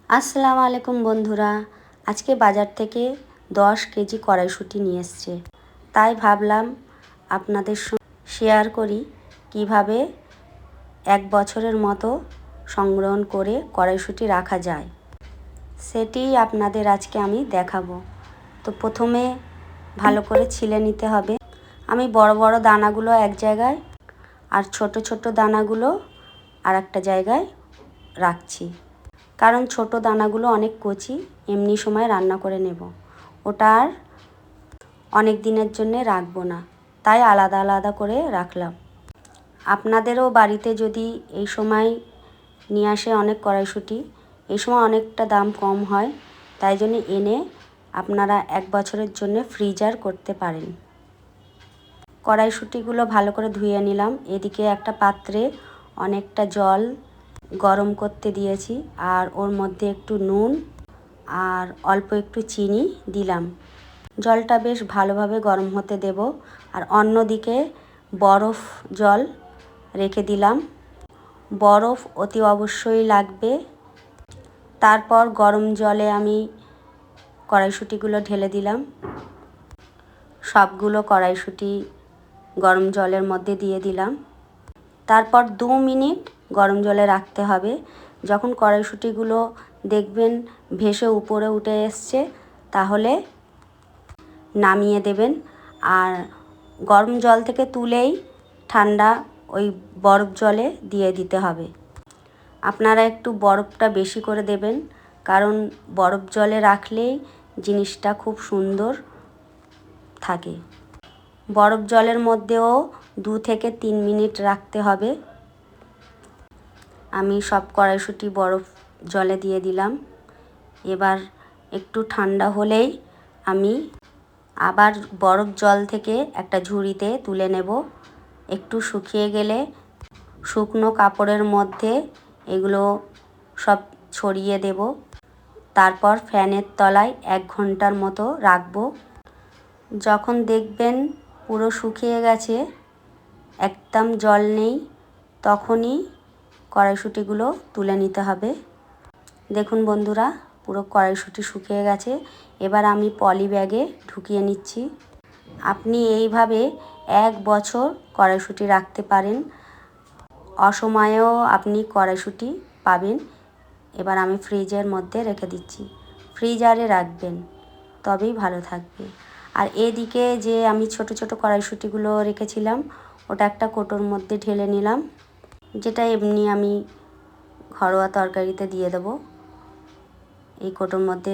আসসালামু আলাইকুম বন্ধুরা, আজকে বাজার থেকে 10 কেজি কড়াইশুঁটি নিয়ে এসছে। তাই ভাবলাম আপনাদের শেয়ার করি কিভাবে 1 বছরের মতো সংরক্ষণ করে কড়াইশুঁটি রাখা যায়, সেটি আপনাদের আজকে আমি দেখাবো। তো প্রথমে ভালো করে ছিলে নিতে হবে। আমি বড় বড় দানাগুলো এক জায়গায় আর ছোট ছোট দানাগুলো আর একটা জায়গায় রাখছি, কারণ ছোট দানাগুলো অনেক কচি, এমনি সময় রান্না করে নেব, ওটা আর অনেক দিনের জন্য রাখবো না, তাই আলাদা আলাদা করে রাখলাম। আপনাদেরও বাড়িতে যদি এই সময় নিয়ে আসে অনেক কড়াইশুঁটি, এই সময় অনেকটা দাম কম হয়, তাই জন্য এনে আপনারা 1 বছরের জন্য ফ্রিজার করতে পারেন। কড়াইশুঁটিগুলো ভালো করে ধুয়ে নিলাম। এদিকে একটা পাত্রে অনেকটা জল গরম করতে দিয়েছি, আর ওর মধ্যে একটু নুন আর অল্প একটু চিনি দিলাম। জলটা বেশ ভালোভাবে গরম হতে দেব। আর অন্যদিকে বরফ জল রেখে দিলাম। বরফ অতি অবশ্যই লাগবে। তারপর গরম জলে আমি কড়াইশুঁটিগুলো ঢেলে দিলাম। সবগুলো কড়াইশুঁটি গরম জলের মধ্যে দিয়ে দিলাম। তারপর 2 মিনিট গরম জলে রাখতে হবে। যখন কড়াইশুঁটিগুলো দেখবেন ভেসে উপরে উঠে এসছে, তাহলে নামিয়ে দেবেন। আর গরম জল থেকে তুলেই ঠান্ডা ওই বরফ জলে দিয়ে দিতে হবে। আপনারা একটু বরফটা বেশি করে দেবেন, কারণ বরফ জলে রাখলেই জিনিসটা খুব সুন্দর থাকে। বরফ জলের মধ্যেও 2 থেকে 3 মিনিট রাখতে হবে। আমি সব কড়াইশুঁটি বরফ জলে দিয়ে দিলাম। এবার একটু ঠান্ডা হলেই আমি আবার বরফ জল থেকে একটা ঝুড়িতে তুলে নেব। একটু শুকিয়ে গেলে শুকনো কাপড়ের মধ্যে এগুলো সব ছড়িয়ে দেব। তারপর ফ্যানের তলায় 1 ঘন্টার মতো রাখবো। যখন দেখবেন পুরো শুকিয়ে গেছে, একদম জল নেই, তখনই কড়াইশুঁটিগুলো তুলে নিতে হবে। দেখুন বন্ধুরা, পুরো কড়াইশুঁটি শুকিয়ে গেছে। এবার আমি পলি ব্যাগে ঢুকিয়ে নিচ্ছি। আপনি এইভাবে 1 বছর কড়াইশুঁটি রাখতে পারেন। অসময়েও আপনি কড়াইশুঁটি পাবেন। এবার আমি ফ্রিজের মধ্যে রেখে দিচ্ছি। ফ্রিজারে রাখবেন, তবেই ভালো থাকবে। আর এদিকে যে আমি ছোট ছোট কড়াইশুঁটিগুলো রেখেছিলাম, ওটা একটা কৌটোর মধ্যে ঢেলে নিলাম, যেটা এমনি আমি ঘরোয়া তরকারিতে দিয়ে দেব। এই কৌটোর মধ্যে